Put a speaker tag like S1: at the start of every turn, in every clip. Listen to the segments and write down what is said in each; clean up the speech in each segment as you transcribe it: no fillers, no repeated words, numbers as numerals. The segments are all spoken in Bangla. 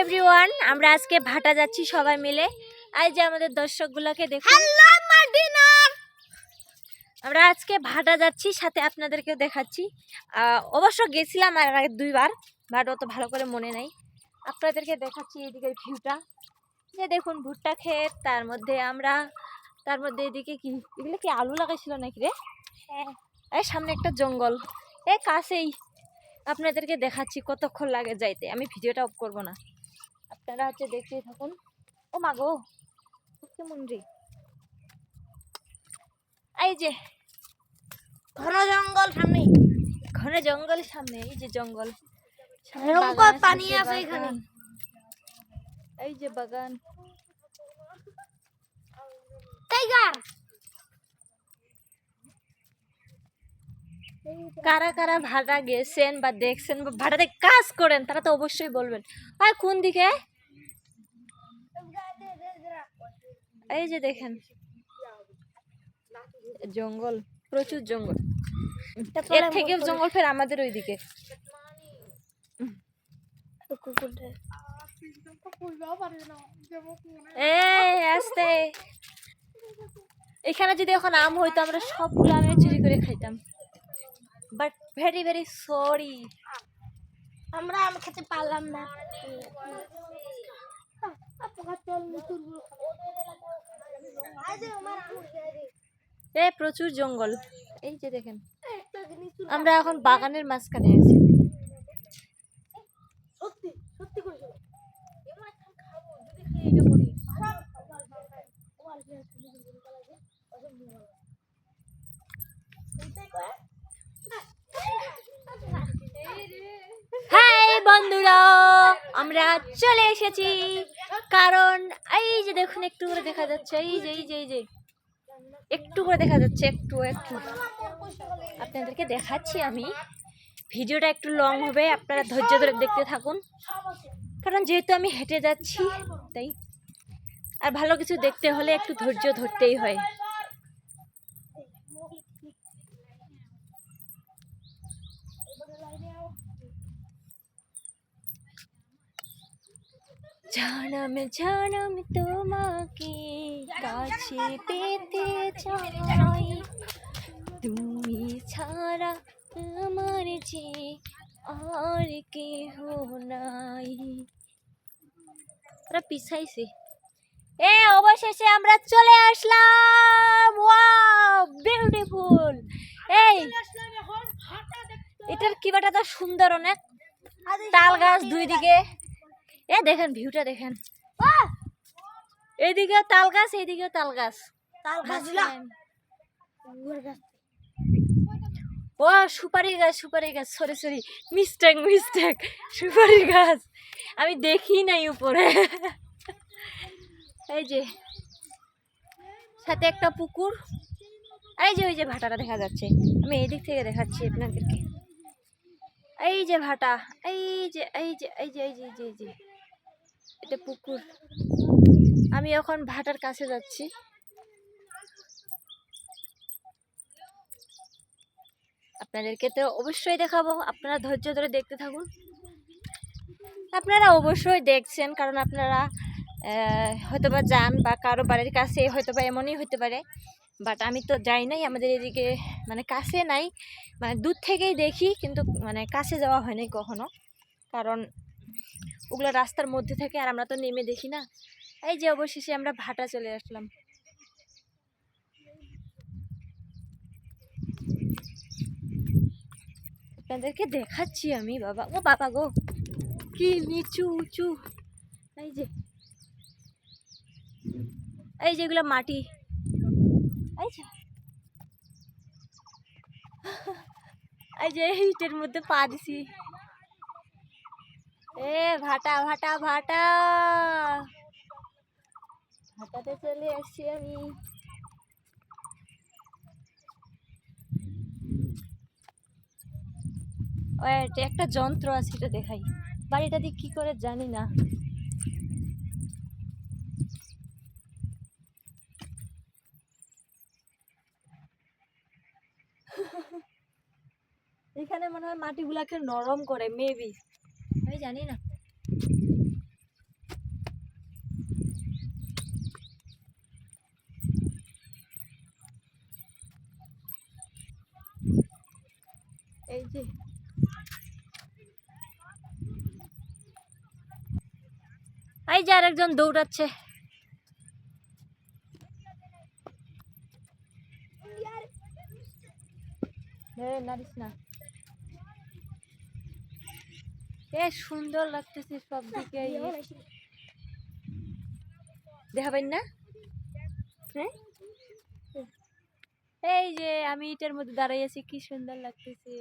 S1: এভরিওয়ান, আমরা আজকে ভাটা যাচ্ছি সবাই মিলে। এই যে আমাদের দর্শকগুলোকে দেখুন। আমরা আজকে ভাটা যাচ্ছি, সাথে আপনাদেরকেও দেখাচ্ছি। অবশ্য গেছিলাম আর আগে দুইবার, বাট অত ভালো করে মনে নাই। আপনাদেরকে দেখাচ্ছি এদিকের ভিউটা। যে দেখুন ভুট্টা ক্ষেত, তার মধ্যে এদিকে কি এগুলো কি আলু লাগাইছিল নাকি রে? হ্যাঁ, এই সামনে একটা জঙ্গল, কাছেই। আপনাদেরকে দেখাচ্ছি কতক্ষণ লাগে যাইতে। আমি ভিডিওটা অফ করবো না, আপনারা দেখতেই থাকুন। ও মা গো, কেমন রে! এই যে
S2: ঘন জঙ্গল সামনে,
S1: ঘন জঙ্গল সামনে, এই যে জঙ্গল,
S2: পানি আছে এখানে।
S1: এই যে বাগান।
S2: টাইগার,
S1: কারা কারা ভাটা গেছেন বা দেখছেন বা ভাটাতে কাজ করেন তারা তো অবশ্যই বলবেন। আর কোন দিকে? এই যে দেখেন জঙ্গল, প্রচুর জঙ্গল। এর থেকে জঙ্গল ফের আমাদের ওইদিকে। আস্তে, এখানে যদি এখন আম হইতো আমরা সবগুলো আমি চুরি করে খাইতাম। বাট ভেরি ভেরি সরি,
S2: আমরা আম খেতে পারলাম না।
S1: প্রচুর জঙ্গল। এই যে দেখেন আমরা এখন বাগানের মাঝখানে আছি। হাই বন্ধুরা, আমরা চলে এসেছি। কারণ এই যে দেখুন একটু করে দেখা যাচ্ছে, এই যে একটু করে দেখা যাচ্ছে, একটু আপনাদেরকে দেখাচ্ছি আমি। ভিডিওটা একটু লং হবে, আপনারা ধৈর্য ধরে দেখতে থাকুন। কারণ যেহেতু আমি হেঁটে যাচ্ছি তাই, আর ভালো কিছু দেখতে হলে একটু ধৈর্য ধরতেই হয়। জানাম জানাম তোমাকে কাছে পেতে চাই, তুমি ছাড়া আমার যে আর কেহ নাই। ওরা পিছাইছে। অবশেষে আমরা চলে আসলাম। Wow, beautiful! এটার কিবাটা তো সুন্দর অনেক। তাল গাছ দুই দিকে, দেখেন ভিউটা দেখেন। এইদিকে তাল গাছ, এইদিকে তাল গাছ। ও সুপারি গাছ, সরি মিস্টেক, সুপারি গাছ আমি দেখি নাই উপরে। এই যে সাথে একটা পুকুর, এই যে ওই যে ভাটাটা দেখা যাচ্ছে। আমি এই দিক থেকে দেখাচ্ছি আপনাদেরকে। এই যে ভাটা, এই যে এটা পুকুর। আমি এখন ভাটার কাছে যাচ্ছি। আপনাদেরকে তো অবশ্যই দেখাবো, আপনারা ধৈর্য ধরে দেখতে থাকুন। আপনারা অবশ্যই দেখছেন, কারণ আপনারা হয়তোবা যান বা কারো বাড়ির কাছে হয়তোবা এমনই হতে পারে। বাট আমি তো যাই নাই, আমাদের এদিকে মানে কাছে নাই, মানে দূর থেকেই দেখি, কিন্তু মানে কাছে যাওয়া হয়নি কখনো, কারণ ওগুলো রাস্তার মধ্যে থেকে, আর আমরা তো নেমে দেখি না। এই যে অবশেষে আমরা ভাটা চলে আসলাম। আপনাদেরকে দেখাচ্ছি আমি। বাবা, ও বাবা গো, কি নিচু উঁচু! এই যে এগুলো মাটি, এই যে ইটের মধ্যে পা দিছি। ভাটা ভাটা ভাটা, ভাটাতে চলে আসছি আমি। একটা যন্ত্র আছে, এটা দেখাই। বাড়িটা দিয়ে কি করে জানি না। এখানে মনে হয় মাটিগুলাকে নরম করে, মেবি, আমি জানি না। এই যে আরেকজন দৌড়াচ্ছে। নারিস না, এ সুন্দর লাগতেছে সব দিকে। দেখাবেন না? হ্যাঁ, এই যে আমি ইটের মধ্যে দাঁড়াই আছি, কি সুন্দর লাগতেছে।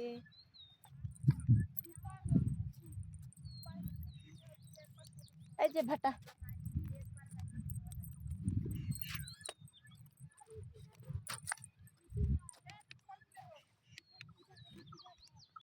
S1: এই যে ভাটা।